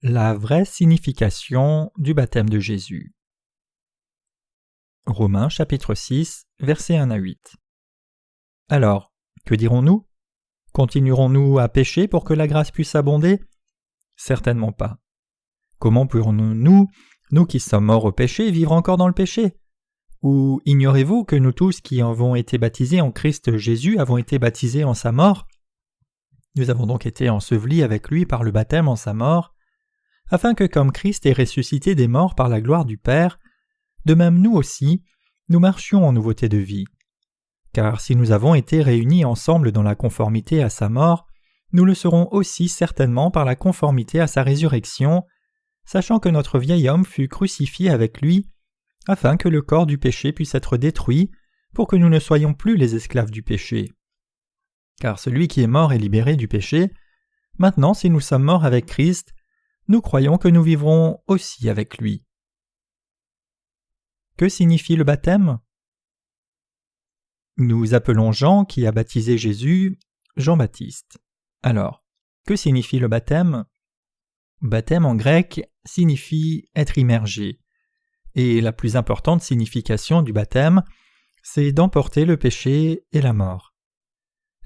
La vraie signification du baptême de Jésus. Romains chapitre 6, versets 1 à 8. Alors, que dirons-nous? Continuerons-nous à pécher pour que la grâce puisse abonder? Certainement pas. Comment pourrons-nous, nous qui sommes morts au péché, vivre encore dans le péché? Ou ignorez-vous que nous tous qui avons été baptisés en Christ Jésus avons été baptisés en sa mort? Nous avons donc été ensevelis avec lui par le baptême en sa mort, afin que comme Christ est ressuscité des morts par la gloire du Père, de même nous aussi, nous marchions en nouveauté de vie. Car si nous avons été réunis ensemble dans la conformité à sa mort, nous le serons aussi certainement par la conformité à sa résurrection, sachant que notre vieil homme fut crucifié avec lui, afin que le corps du péché puisse être détruit, pour que nous ne soyons plus les esclaves du péché. Car celui qui est mort est libéré du péché. Maintenant, si nous sommes morts avec Christ, nous croyons que nous vivrons aussi avec lui. Que signifie le baptême? Nous appelons Jean, qui a baptisé Jésus, Jean-Baptiste. Alors, que signifie le baptême? Baptême en grec signifie être immergé. Et la plus importante signification du baptême, c'est d'emporter le péché et la mort.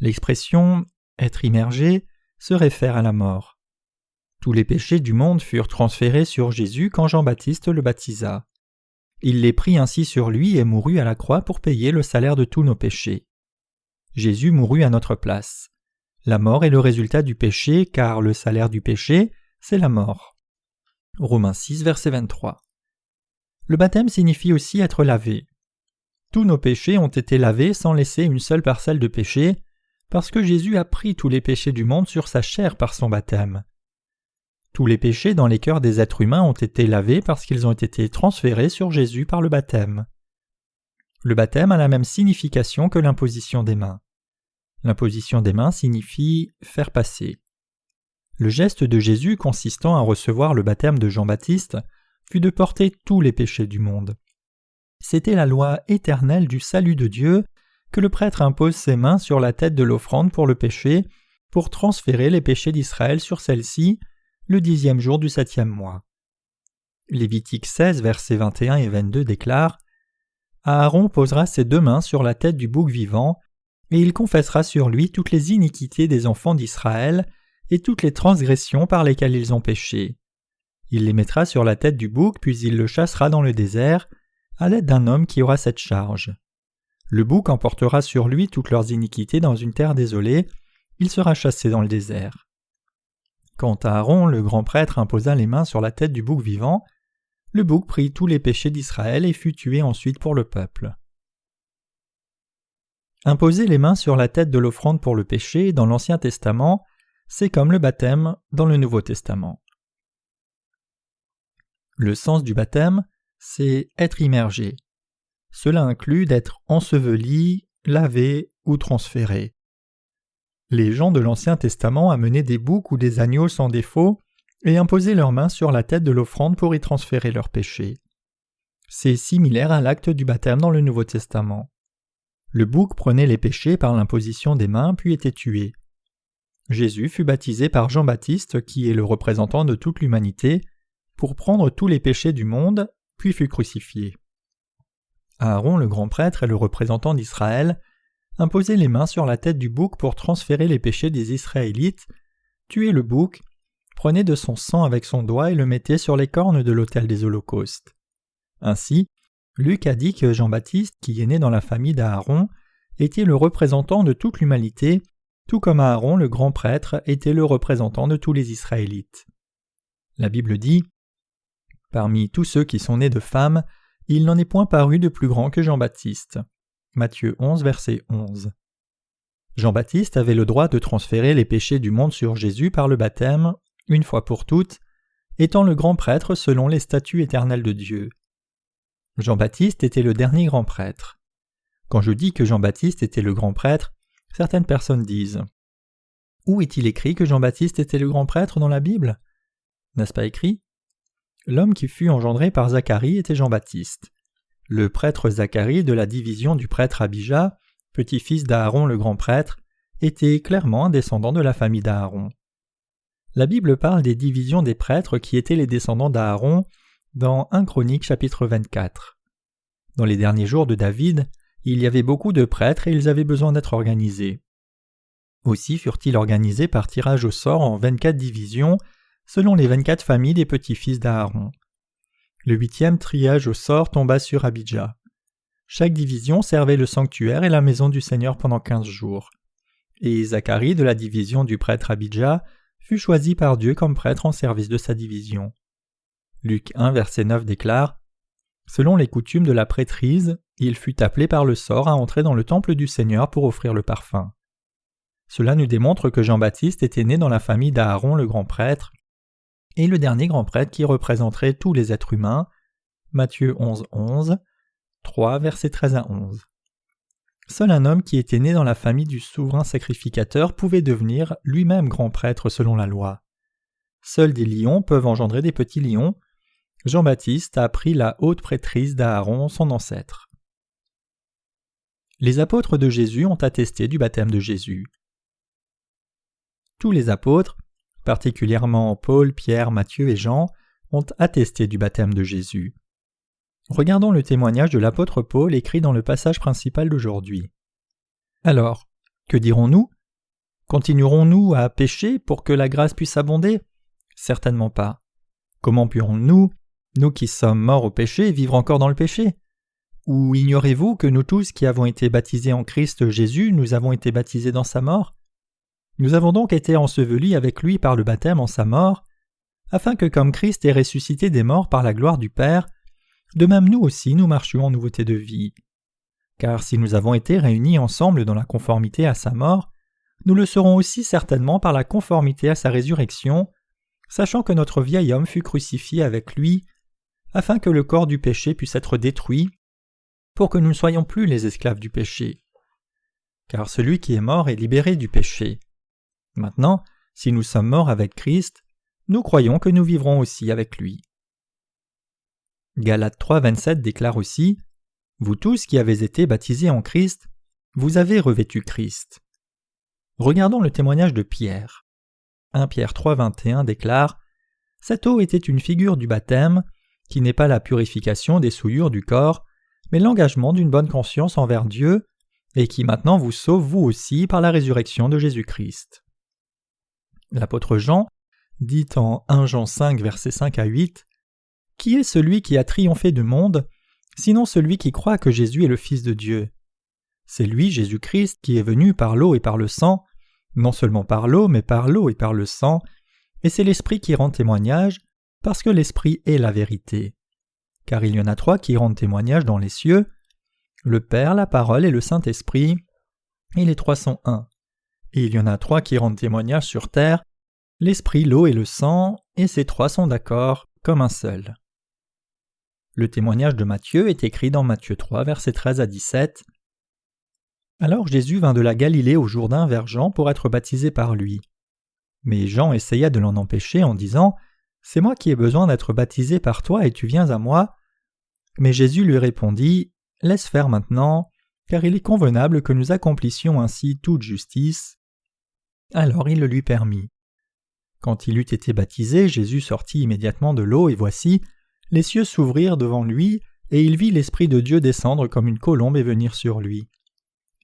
L'expression « être immergé » se réfère à la mort. Tous les péchés du monde furent transférés sur Jésus quand Jean-Baptiste le baptisa. Il les prit ainsi sur lui et mourut à la croix pour payer le salaire de tous nos péchés. Jésus mourut à notre place. La mort est le résultat du péché, car le salaire du péché, c'est la mort. Romains 6, verset 23. Le baptême signifie aussi être lavé. Tous nos péchés ont été lavés sans laisser une seule parcelle de péché, parce que Jésus a pris tous les péchés du monde sur sa chair par son baptême. Tous les péchés dans les cœurs des êtres humains ont été lavés parce qu'ils ont été transférés sur Jésus par le baptême. Le baptême a la même signification que l'imposition des mains. L'imposition des mains signifie faire passer. Le geste de Jésus consistant à recevoir le baptême de Jean-Baptiste fut de porter tous les péchés du monde. C'était la loi éternelle du salut de Dieu que le prêtre impose ses mains sur la tête de l'offrande pour le péché pour transférer les péchés d'Israël sur celle-ci le 10e jour du 7e mois. Lévitique 16, versets 21 et 22 déclare « Aaron posera ses deux mains sur la tête du bouc vivant, et il confessera sur lui toutes les iniquités des enfants d'Israël et toutes les transgressions par lesquelles ils ont péché. Il les mettra sur la tête du bouc, puis il le chassera dans le désert, à l'aide d'un homme qui aura cette charge. Le bouc emportera sur lui toutes leurs iniquités dans une terre désolée, il sera chassé dans le désert. » Quand Aaron, le grand prêtre, imposa les mains sur la tête du bouc vivant, le bouc prit tous les péchés d'Israël et fut tué ensuite pour le peuple. Imposer les mains sur la tête de l'offrande pour le péché dans l'Ancien Testament, c'est comme le baptême dans le Nouveau Testament. Le sens du baptême, c'est être immergé. Cela inclut d'être enseveli, lavé ou transféré. Les gens de l'Ancien Testament amenaient des boucs ou des agneaux sans défaut et imposaient leurs mains sur la tête de l'offrande pour y transférer leurs péchés. C'est similaire à l'acte du baptême dans le Nouveau Testament. Le bouc prenait les péchés par l'imposition des mains puis était tué. Jésus fut baptisé par Jean-Baptiste, qui est le représentant de toute l'humanité, pour prendre tous les péchés du monde, puis fut crucifié. Aaron, le grand prêtre et le représentant d'Israël, imposait les mains sur la tête du bouc pour transférer les péchés des Israélites, tuait le bouc, prenait de son sang avec son doigt et le mettait sur les cornes de l'autel des holocaustes. Ainsi, Luc a dit que Jean-Baptiste, qui est né dans la famille d'Aaron, était le représentant de toute l'humanité, tout comme Aaron, le grand prêtre, était le représentant de tous les Israélites. La Bible dit « Parmi tous ceux qui sont nés de femmes, il n'en est point paru de plus grand que Jean-Baptiste. » Matthieu 11, verset 11. Jean-Baptiste avait le droit de transférer les péchés du monde sur Jésus par le baptême, une fois pour toutes, étant le grand prêtre selon les statuts éternels de Dieu. Jean-Baptiste était le dernier grand prêtre. Quand je dis que Jean-Baptiste était le grand prêtre, certaines personnes disent « Où est-il écrit que Jean-Baptiste était le grand prêtre dans la Bible ?» N'est-ce pas écrit? L'homme qui fut engendré par Zacharie était Jean-Baptiste. Le prêtre Zacharie de la division du prêtre Abija, petit-fils d'Aaron le grand prêtre, était clairement un descendant de la famille d'Aaron. la Bible parle des divisions des prêtres qui étaient les descendants d'Aaron dans 1 Chroniques chapitre 24. Dans les derniers jours de David, il y avait beaucoup de prêtres et ils avaient besoin d'être organisés. Aussi furent-ils organisés par tirage au sort en 24 divisions, selon les 24 familles des petits-fils d'Aaron. Le 8e triage au sort tomba sur Abijah. Chaque division servait le sanctuaire et la maison du Seigneur pendant 15 jours. Et Zacharie de la division du prêtre Abijah fut choisi par Dieu comme prêtre en service de sa division. Luc 1, verset 9 déclare « Selon les coutumes de la prêtrise, il fut appelé par le sort à entrer dans le temple du Seigneur pour offrir le parfum. » Cela nous démontre que Jean-Baptiste était né dans la famille d'Aaron le grand prêtre, et le dernier grand prêtre qui représenterait tous les êtres humains, Matthieu 11, 11, 3, versets 13 à 11. Seul un homme qui était né dans la famille du souverain sacrificateur pouvait devenir lui-même grand prêtre selon la loi. Seuls des lions peuvent engendrer des petits lions. Jean-Baptiste a pris la haute prêtrise d'Aaron, son ancêtre. Les apôtres de Jésus ont attesté du baptême de Jésus. Tous les apôtres, particulièrement Paul, Pierre, Matthieu et Jean, ont attesté du baptême de Jésus. Regardons le témoignage de l'apôtre Paul écrit dans le passage principal d'aujourd'hui. Alors, que dirons-nous? Continuerons-nous à pécher pour que la grâce puisse abonder? Certainement pas. Comment pourrons-nous, nous qui sommes morts au péché, vivre encore dans le péché? Ou ignorez-vous que nous tous qui avons été baptisés en Christ Jésus, nous avons été baptisés dans sa mort? Nous avons donc été ensevelis avec lui par le baptême en sa mort, afin que comme Christ est ressuscité des morts par la gloire du Père, de même nous aussi nous marchions en nouveauté de vie. Car si nous avons été réunis ensemble dans la conformité à sa mort, nous le serons aussi certainement par la conformité à sa résurrection, sachant que notre vieil homme fut crucifié avec lui, afin que le corps du péché puisse être détruit, pour que nous ne soyons plus les esclaves du péché. Car celui qui est mort est libéré du péché. Maintenant, si nous sommes morts avec Christ, nous croyons que nous vivrons aussi avec lui. Galates 3, 27 déclare aussi « Vous tous qui avez été baptisés en Christ, vous avez revêtu Christ. » Regardons le témoignage de Pierre. 1 Pierre 3, 21 déclare « Cette eau était une figure du baptême, qui n'est pas la purification des souillures du corps, mais l'engagement d'une bonne conscience envers Dieu, et qui maintenant vous sauve vous aussi par la résurrection de Jésus-Christ. » L'apôtre Jean dit en 1 Jean 5, versets 5 à 8 « Qui est celui qui a triomphé du monde, sinon celui qui croit que Jésus est le Fils de Dieu? C'est lui, Jésus-Christ, qui est venu par l'eau et par le sang, non seulement par l'eau, mais par l'eau et par le sang, et c'est l'Esprit qui rend témoignage, parce que l'Esprit est la vérité. Car il y en a 3 qui rendent témoignage dans les cieux, le Père, la Parole et le Saint-Esprit, et les 3 sont un. Et il y en a 3 qui rendent témoignage sur terre, l'Esprit, l'eau et le sang, et ces 3 sont d'accord comme un seul. Le témoignage de Matthieu est écrit dans Matthieu 3, versets 13 à 17. Alors Jésus vint de la Galilée au Jourdain vers Jean pour être baptisé par lui. Mais Jean essaya de l'en empêcher en disant « C'est moi qui ai besoin d'être baptisé par toi et tu viens à moi ?» Mais Jésus lui répondit « Laisse faire maintenant, car il est convenable que nous accomplissions ainsi toute justice. » Alors il le lui permit. Quand il eut été baptisé, Jésus sortit immédiatement de l'eau et voici, les cieux s'ouvrirent devant lui et il vit l'Esprit de Dieu descendre comme une colombe et venir sur lui.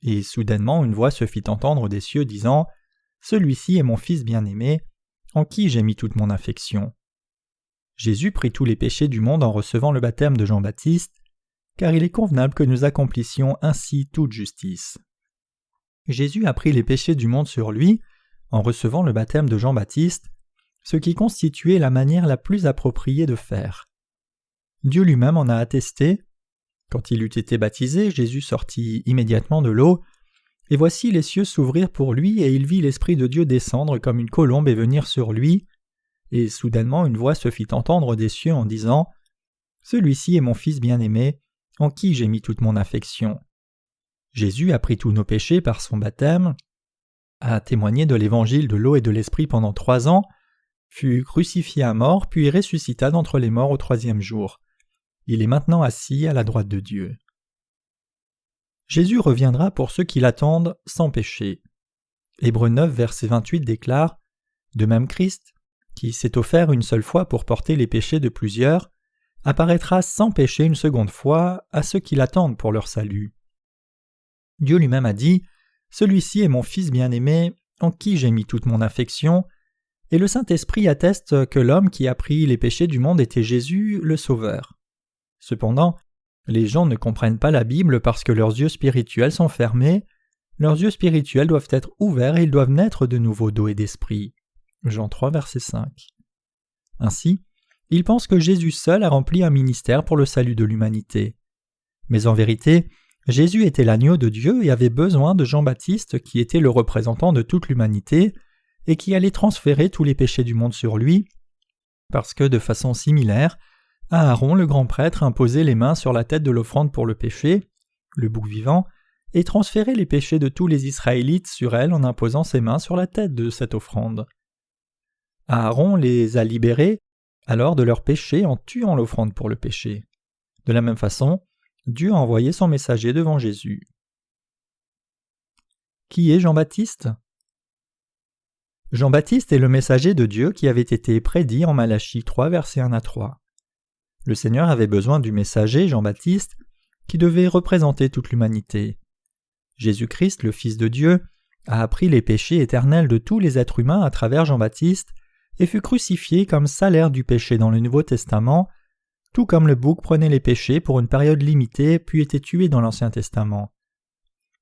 Et soudainement une voix se fit entendre des cieux disant « Celui-ci est mon Fils bien-aimé, en qui j'ai mis toute mon affection. » Jésus prit tous les péchés du monde en recevant le baptême de Jean-Baptiste, car il est convenable que nous accomplissions ainsi toute justice. Jésus a pris les péchés du monde sur lui, en recevant le baptême de Jean-Baptiste, ce qui constituait la manière la plus appropriée de faire. Dieu lui-même en a attesté. Quand il eut été baptisé, Jésus sortit immédiatement de l'eau, et voici les cieux s'ouvrirent pour lui, et il vit l'Esprit de Dieu descendre comme une colombe et venir sur lui, et soudainement une voix se fit entendre des cieux en disant « Celui-ci est mon Fils bien-aimé, en qui j'ai mis toute mon affection. » Jésus a pris tous nos péchés par son baptême, a témoigné de l'évangile de l'eau et de l'Esprit pendant 3 ans, fut crucifié à mort, puis ressuscita d'entre les morts au 3e jour. Il est maintenant assis à la droite de Dieu. Jésus reviendra pour ceux qui l'attendent sans péché. Hébreux 9, verset 28 déclare « De même Christ, qui s'est offert une seule fois pour porter les péchés de plusieurs, apparaîtra sans péché une seconde fois à ceux qui l'attendent pour leur salut. Dieu lui-même a dit « Celui-ci est mon Fils bien-aimé, en qui j'ai mis toute mon affection », et le Saint-Esprit atteste que l'homme qui a pris les péchés du monde était Jésus, le Sauveur. Cependant, les gens ne comprennent pas la Bible parce que leurs yeux spirituels sont fermés. Leurs yeux spirituels doivent être ouverts et ils doivent naître de nouveau d'eau et d'esprit. Jean 3, verset 5. Ainsi, ils pensent que Jésus seul a rempli un ministère pour le salut de l'humanité. Mais en vérité, Jésus était l'agneau de Dieu et avait besoin de Jean-Baptiste qui était le représentant de toute l'humanité et qui allait transférer tous les péchés du monde sur lui, parce que de façon similaire, Aaron le grand prêtre imposait les mains sur la tête de l'offrande pour le péché, le bouc vivant, et transférait les péchés de tous les Israélites sur elle en imposant ses mains sur la tête de cette offrande. Aaron les a libérés alors de leurs péchés en tuant l'offrande pour le péché. De la même façon, Dieu a envoyé son messager devant Jésus. Qui est Jean-Baptiste ? Jean-Baptiste est le messager de Dieu qui avait été prédit en Malachie 3, versets 1 à 3. Le Seigneur avait besoin du messager, Jean-Baptiste, qui devait représenter toute l'humanité. Jésus-Christ, le Fils de Dieu, a appris les péchés éternels de tous les êtres humains à travers Jean-Baptiste et fut crucifié comme salaire du péché dans le Nouveau Testament, tout comme le bouc prenait les péchés pour une période limitée puis était tué dans l'Ancien Testament.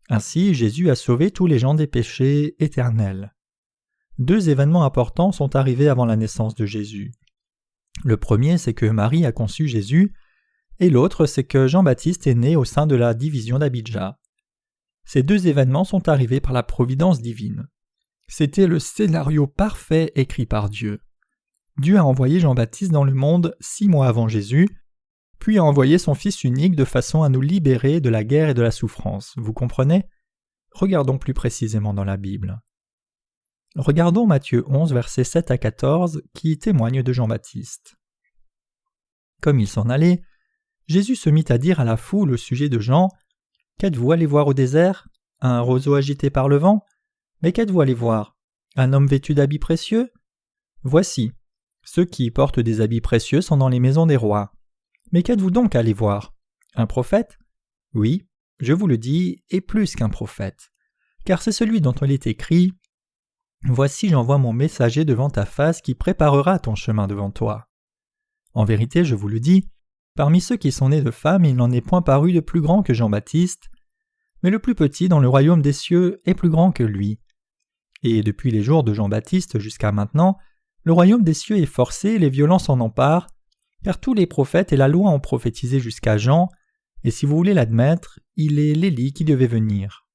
Ainsi, Jésus a sauvé tous les gens des péchés éternels. 2 événements importants sont arrivés avant la naissance de Jésus. Le premier, c'est que Marie a conçu Jésus, et l'autre, c'est que Jean-Baptiste est né au sein de la division d'Abidja. Ces 2 événements sont arrivés par la providence divine. C'était le scénario parfait écrit par Dieu. Dieu a envoyé Jean-Baptiste dans le monde 6 mois avant Jésus, puis a envoyé son Fils unique de façon à nous libérer de la guerre et de la souffrance. Vous comprenez ? Regardons plus précisément dans la Bible. Regardons Matthieu 11, versets 7 à 14, qui témoigne de Jean-Baptiste. Comme il s'en allait, Jésus se mit à dire à la foule au sujet de Jean « Qu'êtes-vous allé voir au désert ? Un roseau agité par le vent ? Mais qu'êtes-vous allé voir ? Un homme vêtu d'habits précieux ? Voici, ceux qui portent des habits précieux sont dans les maisons des rois. Mais qu'êtes-vous donc allé voir ? Un prophète ? Oui, je vous le dis, et plus qu'un prophète. Car c'est celui dont il est écrit « Voici j'envoie mon messager devant ta face qui préparera ton chemin devant toi. » En vérité, je vous le dis, parmi ceux qui sont nés de femmes, il n'en est point paru de plus grand que Jean-Baptiste, mais le plus petit dans le royaume des cieux est plus grand que lui. Et depuis les jours de Jean-Baptiste jusqu'à maintenant, le royaume des cieux est forcé et les violents s'en emparent, car tous les prophètes et la loi ont prophétisé jusqu'à Jean, et si vous voulez l'admettre, il est l'Élie qui devait venir.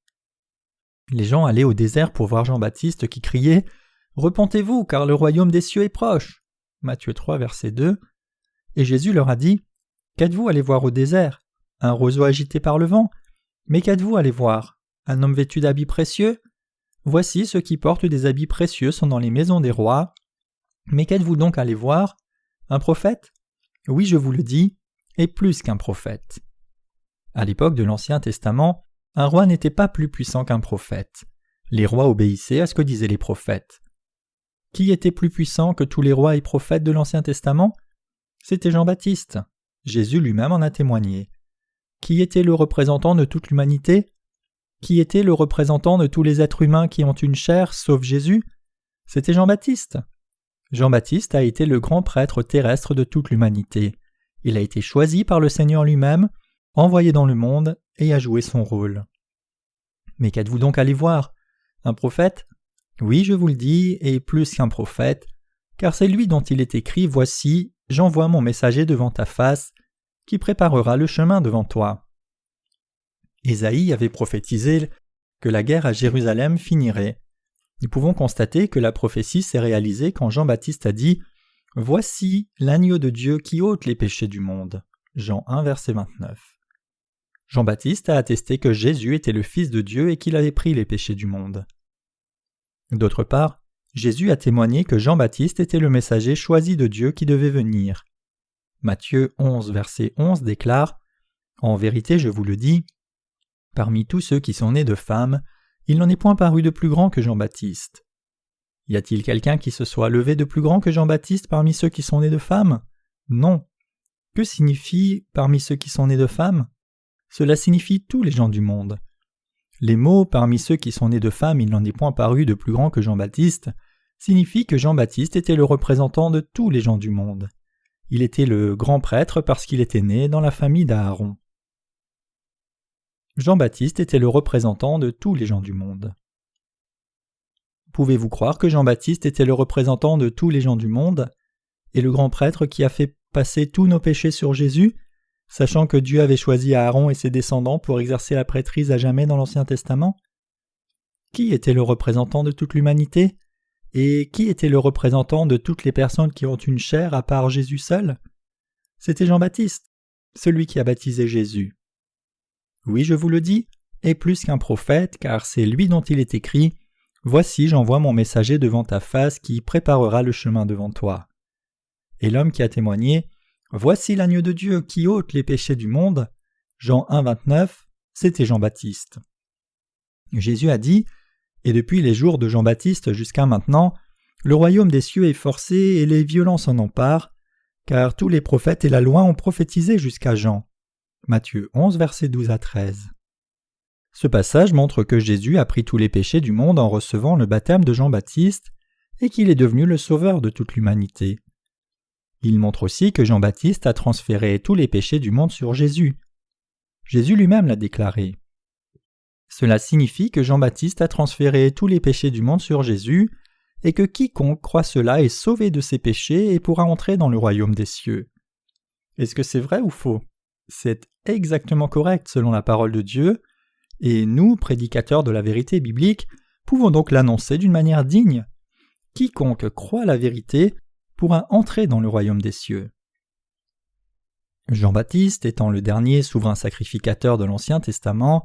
Les gens allaient au désert pour voir Jean-Baptiste qui criait « Repentez-vous, car le royaume des cieux est proche » Matthieu 3, verset 2. Et Jésus leur a dit « Qu'êtes-vous allé voir au désert ? Un roseau agité par le vent ? Mais qu'êtes-vous allé voir ? Un homme vêtu d'habits précieux ? Voici ceux qui portent des habits précieux sont dans les maisons des rois. Mais qu'êtes-vous donc allé voir ? Un prophète ? Oui, je vous le dis, et plus qu'un prophète. » À l'époque de l'Ancien Testament, un roi n'était pas plus puissant qu'un prophète. Les rois obéissaient à ce que disaient les prophètes. Qui était plus puissant que tous les rois et prophètes de l'Ancien Testament ? C'était Jean-Baptiste. Jésus lui-même en a témoigné. Qui était le représentant de toute l'humanité ? Qui était le représentant de tous les êtres humains qui ont une chair, sauf Jésus ? C'était Jean-Baptiste. Jean-Baptiste a été le grand prêtre terrestre de toute l'humanité. Il a été choisi par le Seigneur lui-même, envoyé dans le monde et a joué son rôle. Mais qu'êtes-vous donc allé voir ? Un prophète ? Oui, je vous le dis, et plus qu'un prophète, car c'est lui dont il est écrit « Voici, j'envoie mon messager devant ta face, qui préparera le chemin devant toi. » Ésaïe avait prophétisé que la guerre à Jérusalem finirait. Nous pouvons constater que la prophétie s'est réalisée quand Jean-Baptiste a dit « Voici l'agneau de Dieu qui ôte les péchés du monde. » Jean 1, verset 29. Jean-Baptiste a attesté que Jésus était le Fils de Dieu et qu'il avait pris les péchés du monde. D'autre part, Jésus a témoigné que Jean-Baptiste était le messager choisi de Dieu qui devait venir. Matthieu 11, verset 11 déclare « En vérité, je vous le dis, parmi tous ceux qui sont nés de femmes, il n'en est point paru de plus grand que Jean-Baptiste. » Y a-t-il quelqu'un qui se soit levé de plus grand que Jean-Baptiste parmi ceux qui sont nés de femmes? Non. Que signifie « parmi ceux qui sont nés de femmes » ? Cela signifie tous les gens du monde. Les mots « parmi ceux qui sont nés de femmes, il n'en est point paru de plus grand que Jean-Baptiste » signifient que Jean-Baptiste était le représentant de tous les gens du monde. Il était le grand prêtre parce qu'il était né dans la famille d'Aaron. Jean-Baptiste était le représentant de tous les gens du monde. Pouvez-vous croire que Jean-Baptiste était le représentant de tous les gens du monde et le grand prêtre qui a fait passer tous nos péchés sur Jésus, sachant que Dieu avait choisi Aaron et ses descendants pour exercer la prêtrise à jamais dans l'Ancien Testament? Qui était le représentant de toute l'humanité? Et qui était le représentant de toutes les personnes qui ont une chair à part Jésus seul? C'était Jean-Baptiste, celui qui a baptisé Jésus. Oui, je vous le dis, et plus qu'un prophète, car c'est lui dont il est écrit « Voici, j'envoie mon messager devant ta face qui préparera le chemin devant toi. » Et l'homme qui a témoigné « Voici l'agneau de Dieu qui ôte les péchés du monde » Jean 1, 29, c'était Jean-Baptiste. Jésus a dit « Et depuis les jours de Jean-Baptiste jusqu'à maintenant, le royaume des cieux est forcé et les violents s'en emparent, car tous les prophètes et la loi ont prophétisé jusqu'à Jean. » Matthieu 11, versets 12 à 13. Ce passage montre que Jésus a pris tous les péchés du monde en recevant le baptême de Jean-Baptiste et qu'il est devenu le sauveur de toute l'humanité. Il montre aussi que Jean-Baptiste a transféré tous les péchés du monde sur Jésus. Jésus lui-même l'a déclaré. Cela signifie que Jean-Baptiste a transféré tous les péchés du monde sur Jésus et que quiconque croit cela est sauvé de ses péchés et pourra entrer dans le royaume des cieux. Est-ce que c'est vrai ou faux? C'est exactement correct selon la parole de Dieu, et nous, prédicateurs de la vérité biblique, pouvons donc l'annoncer d'une manière digne. Quiconque croit la vérité pourra entrer dans le royaume des cieux. Jean-Baptiste, étant le dernier souverain sacrificateur de l'Ancien Testament,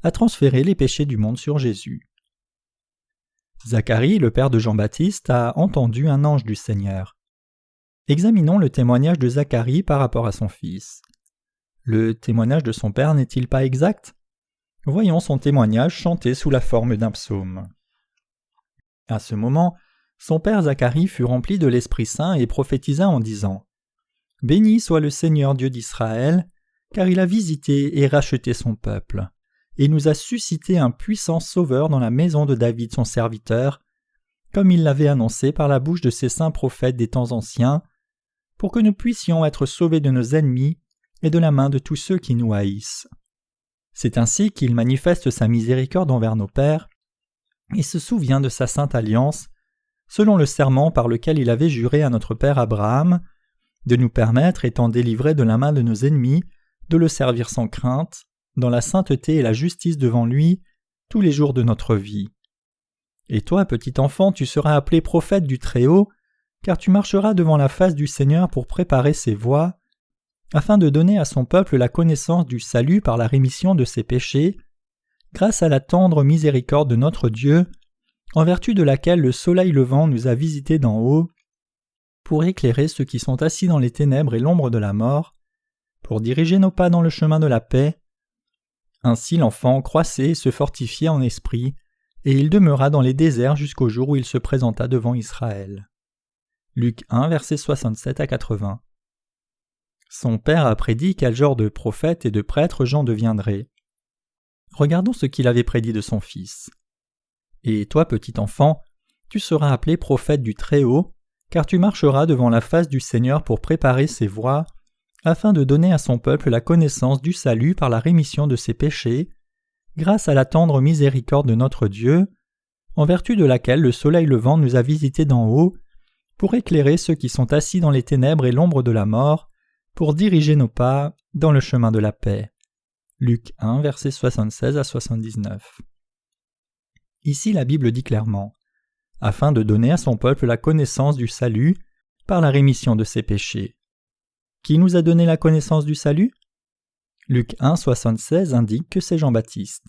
a transféré les péchés du monde sur Jésus. Zacharie, le père de Jean-Baptiste, a entendu un ange du Seigneur. Examinons le témoignage de Zacharie par rapport à son fils. Le témoignage de son père n'est-il pas exact? Voyons son témoignage chanté sous la forme d'un psaume. À ce moment, son père Zacharie fut rempli de l'Esprit Saint et prophétisa en disant « Béni soit le Seigneur Dieu d'Israël, car il a visité et racheté son peuple, et nous a suscité un puissant sauveur dans la maison de David son serviteur, comme il l'avait annoncé par la bouche de ses saints prophètes des temps anciens, pour que nous puissions être sauvés de nos ennemis et de la main de tous ceux qui nous haïssent. C'est ainsi qu'il manifeste sa miséricorde envers nos pères et se souvient de sa sainte alliance, selon le serment par lequel il avait juré à notre père Abraham, de nous permettre, étant délivrés de la main de nos ennemis, de le servir sans crainte, dans la sainteté et la justice devant lui, tous les jours de notre vie. Et toi, petit enfant, tu seras appelé prophète du Très-Haut, car tu marcheras devant la face du Seigneur pour préparer ses voies, afin de donner à son peuple la connaissance du salut par la rémission de ses péchés, grâce à la tendre miséricorde de notre Dieu, en vertu de laquelle le soleil levant nous a visités d'en haut, pour éclairer ceux qui sont assis dans les ténèbres et l'ombre de la mort, pour diriger nos pas dans le chemin de la paix. Ainsi l'enfant croissait et se fortifiait en esprit, et il demeura dans les déserts jusqu'au jour où il se présenta devant Israël. Luc 1, versets 67 à 80. Son père a prédit quel genre de prophète et de prêtre Jean deviendrait. Regardons ce qu'il avait prédit de son fils. « Et toi, petit enfant, tu seras appelé prophète du Très-Haut, car tu marcheras devant la face du Seigneur pour préparer ses voies, afin de donner à son peuple la connaissance du salut par la rémission de ses péchés, grâce à la tendre miséricorde de notre Dieu, en vertu de laquelle le soleil levant nous a visités d'en haut, pour éclairer ceux qui sont assis dans les ténèbres et l'ombre de la mort, pour diriger nos pas dans le chemin de la paix. » Luc 1, versets 76 à 79. Ici la Bible dit clairement « afin de donner à son peuple la connaissance du salut par la rémission de ses péchés. » Qui nous a donné la connaissance du salut? Luc 1, 76 indique que c'est Jean-Baptiste.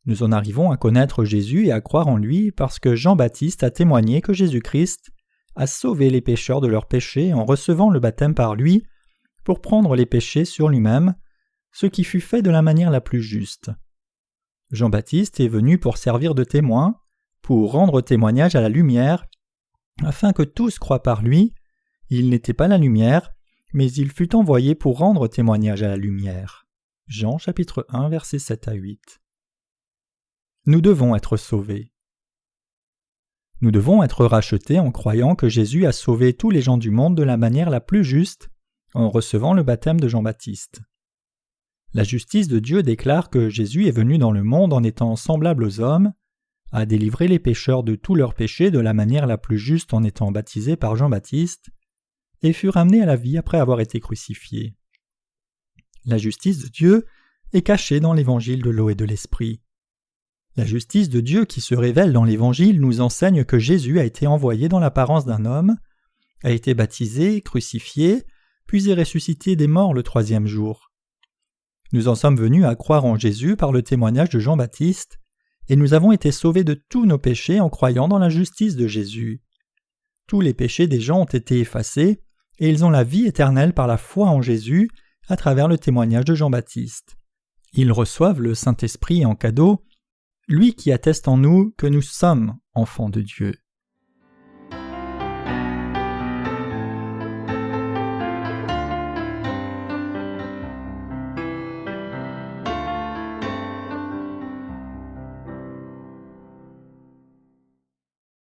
Nous en arrivons à connaître Jésus et à croire en lui parce que Jean-Baptiste a témoigné que Jésus-Christ a sauvé les pécheurs de leurs péchés en recevant le baptême par lui pour prendre les péchés sur lui-même, ce qui fut fait de la manière la plus juste. Jean-Baptiste est venu pour servir de témoin, pour rendre témoignage à la lumière, afin que tous croient par lui. Il n'était pas la lumière, mais il fut envoyé pour rendre témoignage à la lumière. Jean chapitre 1, versets 7 à 8. Nous devons être sauvés. Nous devons être rachetés en croyant que Jésus a sauvé tous les gens du monde de la manière la plus juste, en recevant le baptême de Jean-Baptiste. La justice de Dieu déclare que Jésus est venu dans le monde en étant semblable aux hommes, a délivré les pécheurs de tous leurs péchés de la manière la plus juste en étant baptisé par Jean-Baptiste, et fut ramené à la vie après avoir été crucifié. La justice de Dieu est cachée dans l'évangile de l'eau et de l'esprit. La justice de Dieu qui se révèle dans l'évangile nous enseigne que Jésus a été envoyé dans l'apparence d'un homme, a été baptisé, crucifié, puis est ressuscité des morts le 3e jour. Nous en sommes venus à croire en Jésus par le témoignage de Jean-Baptiste, et nous avons été sauvés de tous nos péchés en croyant dans la justice de Jésus. Tous les péchés des gens ont été effacés, et ils ont la vie éternelle par la foi en Jésus à travers le témoignage de Jean-Baptiste. Ils reçoivent le Saint-Esprit en cadeau, lui qui atteste en nous que nous sommes enfants de Dieu.